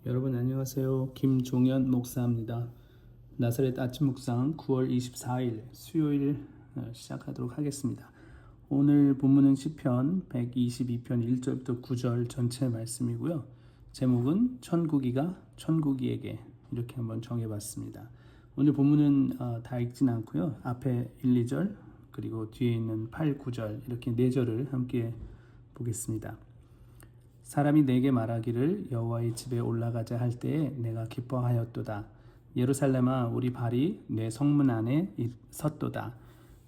여러분 안녕하세요. 김종현 목사입니다. 나사렛 아침 묵상 9월 24일 수요일 시작하도록 하겠습니다. 오늘 본문은 시편 122편 1절부터 9절 전체 말씀이고요. 제목은 천국이가 천국이에게 이렇게 한번 정해봤습니다. 오늘 본문은 다 읽진 않고요. 앞에 1, 2절 그리고 뒤에 있는 8, 9절 이렇게 4절을 함께 보겠습니다. 사람이 내게 말하기를 여호와의 집에 올라가자 할 때에 내가 기뻐하였도다. 예루살렘아 우리 발이 내 성문 안에 섰도다.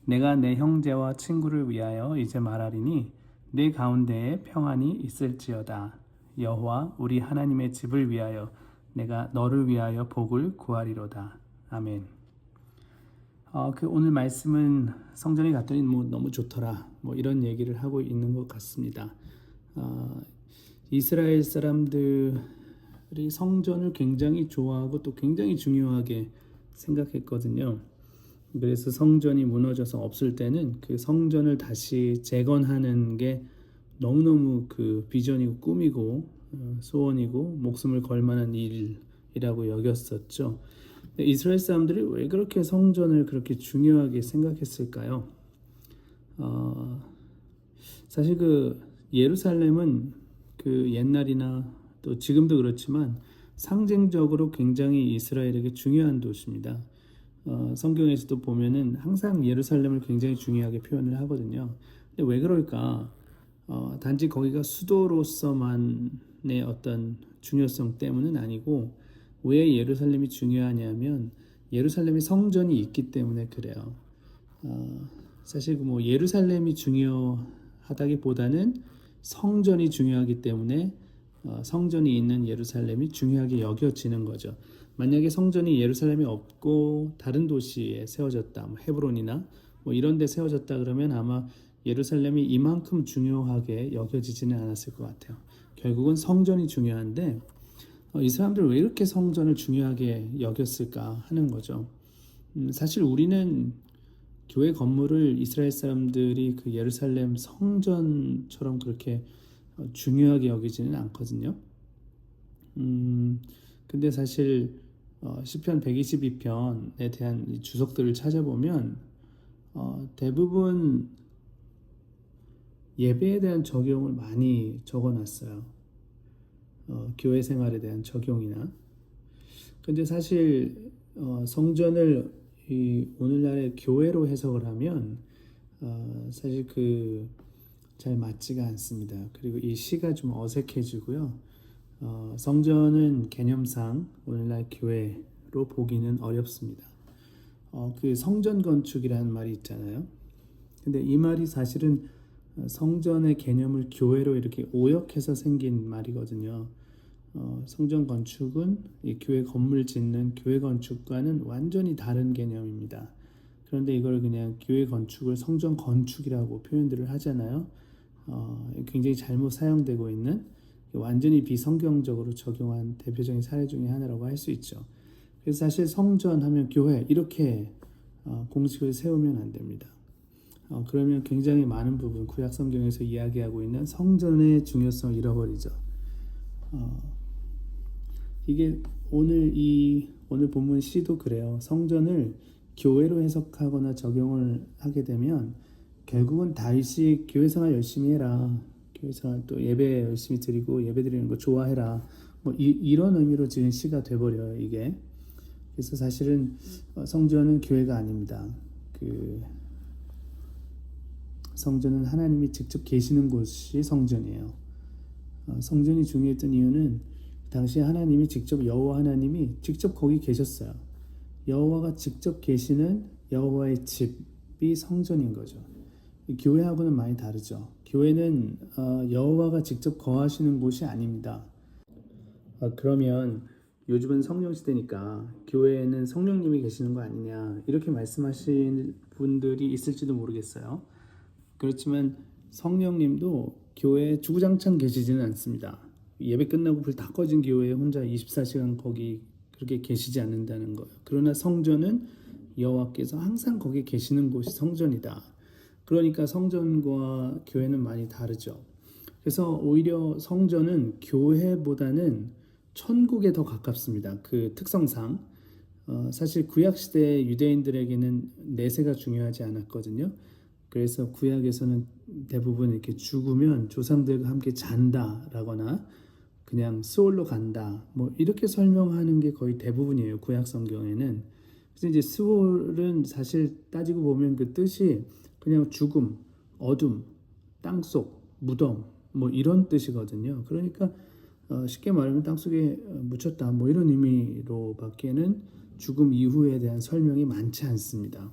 내가 내 형제와 친구를 위하여 이제 말하리니 내 가운데에 평안이 있을지어다. 여호와 우리 하나님의 집을 위하여 내가 너를 위하여 복을 구하리로다. 아멘. 오늘 말씀은 성전에 갔더니 너무 좋더라 이런 얘기를 하고 있는 것 같습니다. 이스라엘 사람들이 성전을 굉장히 좋아하고 또 굉장히 중요하게 생각했거든요. 그래서 성전이 무너져서 없을 때는 그 성전을 다시 재건하는 게 너무너무 그 비전이고 꿈이고 소원이고 목숨을 걸 만한 일이라고 여겼었죠. 이스라엘 사람들이 왜 그렇게 성전을 그렇게 중요하게 생각했을까요? 사실 그 예루살렘은 그 옛날이나 또 지금도 그렇지만 상징적으로 굉장히 이스라엘에게 중요한 도시입니다. 성경에서도 보면은 항상 예루살렘을 굉장히 중요하게 표현을 하거든요. 근데 왜 그럴까? 단지 거기가 수도로서만의 어떤 중요성 때문은 아니고 왜 예루살렘이 중요하냐면 예루살렘에 성전이 있기 때문에 그래요. 사실 예루살렘이 중요하다기보다는 성전이 중요하기 때문에 성전이 있는 예루살렘이 중요하게 여겨지는 거죠. 만약에 성전이 예루살렘이 없고 다른 도시에 세워졌다, 헤브론이나 이런 데 세워졌다 그러면 아마 예루살렘이 이만큼 중요하게 여겨지지는 않았을 것 같아요. 결국은 성전이 중요한데 이 사람들 왜 이렇게 성전을 중요하게 여겼을까 하는 거죠. 사실 우리는 교회 건물을 이스라엘 사람들이 그 예루살렘 성전처럼 그렇게 중요하게 여기지는 않거든요. 근데 사실 시편 122편에 대한 이 주석들을 찾아보면 대부분 예배에 대한 적용을 많이 적어놨어요. 교회 생활에 대한 적용이나. 근데 사실 성전을 이 오늘날의 교회로 해석을 하면 사실 잘 맞지가 않습니다. 그리고 이 시가 좀 어색해지고요. 성전은 개념상 오늘날 교회로 보기는 어렵습니다. 그 성전 건축이라는 말이 있잖아요. 근데 이 말이 사실은 성전의 개념을 교회로 이렇게 오역해서 생긴 말이거든요. 성전 건축은 이 교회 건물 짓는 교회 건축과는 완전히 다른 개념입니다. 그런데 이걸 그냥 교회 건축을 성전 건축이라고 표현들을 하잖아요. 굉장히 잘못 사용되고 있는 완전히 비성경적으로 적용한 대표적인 사례 중에 하나라고 할 수 있죠. 그래서 사실 성전 하면 교회 이렇게 공식을 세우면 안 됩니다. 그러면 굉장히 많은 부분 구약 성경에서 이야기하고 있는 성전의 중요성을 잃어버리죠. 이게 오늘 본문 시도 그래요. 성전을 교회로 해석하거나 적용을 하게 되면 결국은 다윗이 교회 생활 열심히 해라. 교회 생활 또 예배 열심히 드리고 예배 드리는 거 좋아해라. 이런 의미로 지은 시가 돼버려요, 이게. 그래서 사실은 성전은 교회가 아닙니다. 성전은 하나님이 직접 계시는 곳이 성전이에요. 성전이 중요했던 이유는 당시에 하나님이 직접 여호와 하나님이 직접 거기 계셨어요. 여호와가 직접 계시는 여호와의 집이 성전인 거죠. 교회하고는 많이 다르죠. 교회는 여호와가 직접 거하시는 곳이 아닙니다. 그러면 요즘은 성령 시대니까 교회에는 성령님이 계시는 거 아니냐 이렇게 말씀하시는 분들이 있을지도 모르겠어요. 그렇지만 성령님도 교회에 주구장창 계시지는 않습니다. 예배 끝나고 불 다 꺼진 교회에 혼자 24시간 거기 그렇게 계시지 않는다는 거예요. 그러나 성전은 여호와께서 항상 거기 계시는 곳이 성전이다. 그러니까 성전과 교회는 많이 다르죠. 그래서 오히려 성전은 교회보다는 천국에 더 가깝습니다. 그 특성상 사실 구약 시대 유대인들에게는 내세가 중요하지 않았거든요. 그래서 구약에서는 대부분 이렇게 죽으면 조상들과 함께 잔다라거나 그냥 스올로 간다 뭐 이렇게 설명하는 게 거의 대부분이에요. 구약 성경에는. 그래서 이제 스올은 사실 따지고 보면 그 뜻이 그냥 죽음, 어둠, 땅속, 무덤 뭐 이런 뜻이거든요. 그러니까 쉽게 말하면 땅속에 묻혔다 뭐 이런 의미로밖에는 죽음 이후에 대한 설명이 많지 않습니다.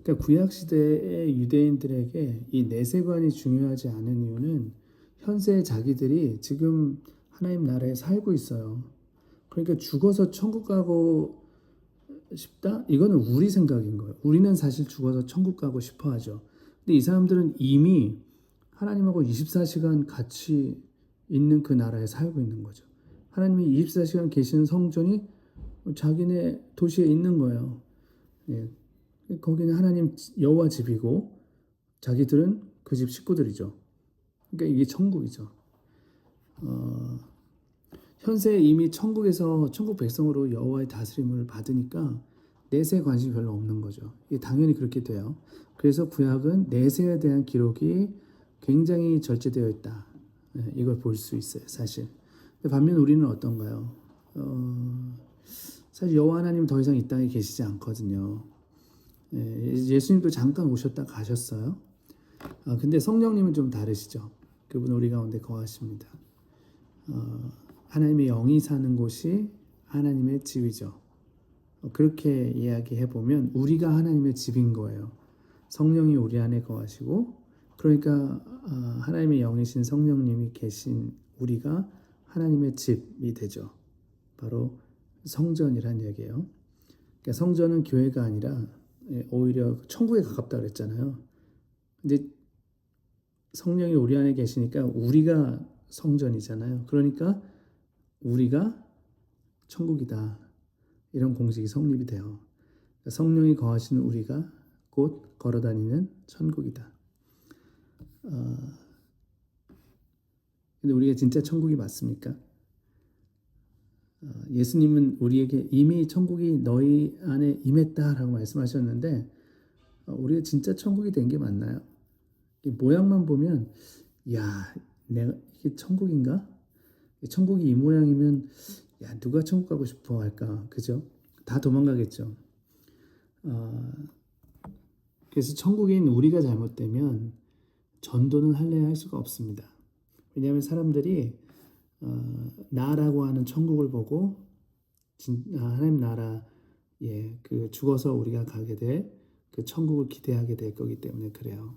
그러니까 구약 시대의 유대인들에게 이 내세관이 중요하지 않은 이유는 현재 자기들이 지금 하나님 나라에 살고 있어요. 그러니까 죽어서 천국 가고 싶다? 이거는 우리 생각인 거예요. 우리는 사실 죽어서 천국 가고 싶어 하죠. 근데 이 사람들은 이미 하나님하고 24시간 같이 있는 그 나라에 살고 있는 거죠. 하나님이 24시간 계시는 성전이 자기네 도시에 있는 거예요. 예. 거기는 하나님 여호와 집이고 자기들은 그 집 식구들이죠. 그러니까 이게 천국이죠. 현세 이미 천국에서 천국 백성으로 여호와의 다스림을 받으니까 내세에 관심이 별로 없는 거죠. 이게 당연히 그렇게 돼요. 그래서 구약은 내세에 대한 기록이 굉장히 절제되어 있다. 이걸 볼 수 있어요, 사실. 반면 우리는 어떤가요? 사실 여호와 하나님 더 이상 이 땅에 계시지 않거든요. 예수님도 잠깐 오셨다 가셨어요. 근데 성령님은 좀 다르시죠. 그분 우리 가운데 거하십니다. 하나님의 영이 사는 곳이 하나님의 집이죠. 그렇게 이야기해 보면 우리가 하나님의 집인 거예요. 성령이 우리 안에 거하시고 그러니까 하나님의 영이신 성령님이 계신 우리가 하나님의 집이 되죠. 바로 성전이란 얘기예요. 그러니까 성전은 교회가 아니라 오히려 천국에 가깝다 그랬잖아요. 근데 성령이 우리 안에 계시니까 우리가 성전이잖아요. 그러니까 우리가 천국이다. 이런 공식이 성립이 돼요. 성령이 거하시는 우리가 곧 걸어다니는 천국이다. 근데 우리가 진짜 천국이 맞습니까? 예수님은 우리에게 이미 천국이 너희 안에 임했다라고 말씀하셨는데 우리가 진짜 천국이 된 게 맞나요? 이 모양만 보면 야, 내가 이게 천국인가? 천국이 이 모양이면 야, 누가 천국 가고 싶어 할까? 그죠? 다 도망가겠죠. 그래서 천국인 우리가 잘못되면 전도는 할래야 할 수가 없습니다. 왜냐하면 사람들이 나라고 하는 천국을 보고 하나님 나라에 그 죽어서 우리가 가게 될 그 천국을 기대하게 될 거기 때문에 그래요.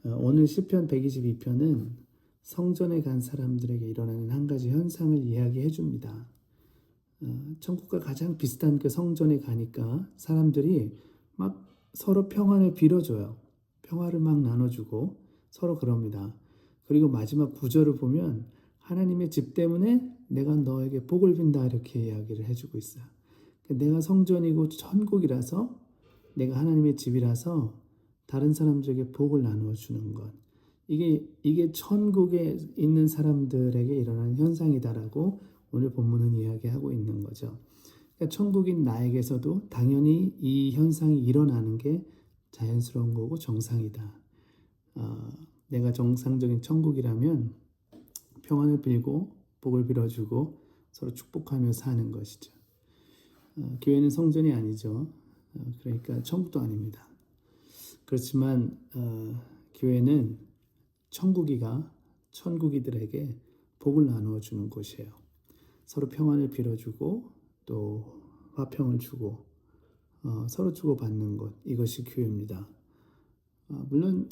오늘 시편 122편은 성전에 간 사람들에게 일어나는 한 가지 현상을 이야기해 줍니다. 천국과 가장 비슷한 그 성전에 가니까 사람들이 막 서로 평안을 빌어줘요. 평화를 막 나눠주고 서로 그럽니다. 그리고 마지막 구절을 보면 하나님의 집 때문에 내가 너에게 복을 빈다 이렇게 이야기를 해주고 있어요. 내가 성전이고 천국이라서 내가 하나님의 집이라서 다른 사람들에게 복을 나누어 주는 것. 이게 천국에 있는 사람들에게 일어나는 현상이다라고 오늘 본문은 이야기하고 있는 거죠. 그러니까 천국인 나에게서도 당연히 이 현상이 일어나는 게 자연스러운 거고 정상이다. 내가 정상적인 천국이라면 평안을 빌고 복을 빌어주고 서로 축복하며 사는 것이죠. 교회는 성전이 아니죠. 그러니까 천국도 아닙니다. 그렇지만 교회는 천국이들에게 복을 나누어 주는 곳이에요. 서로 평안을 빌어주고 또 화평을 주고 서로 주고받는 것 이것이 교회입니다. 물론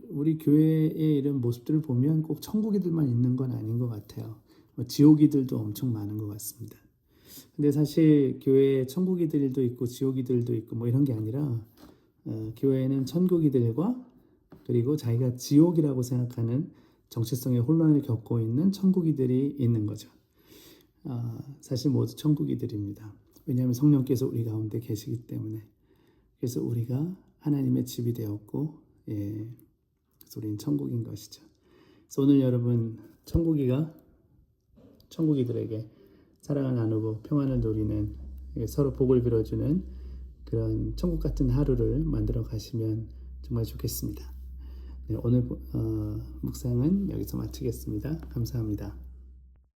우리 교회의 이런 모습들을 보면 꼭 천국이들만 있는 건 아닌 것 같아요. 지옥이들도 엄청 많은 것 같습니다. 근데 사실 교회에 천국이들도 있고 지옥이들도 있고 뭐 이런 게 아니라 교회에는 천국이들과 그리고 자기가 지옥이라고 생각하는 정체성의 혼란을 겪고 있는 천국이들이 있는 거죠. 사실 모두 천국이들입니다. 왜냐하면 성령께서 우리 가운데 계시기 때문에. 그래서 우리가 하나님의 집이 되었고, 그래서 우리는 천국인 것이죠. 그래서 오늘 여러분 천국이가 천국이들에게 사랑을 나누고 평안을 누리는 서로 복을 빌어주는 그런 천국 같은 하루를 만들어 가시면 정말 좋겠습니다. 네, 오늘 묵상은 여기서 마치겠습니다. 감사합니다.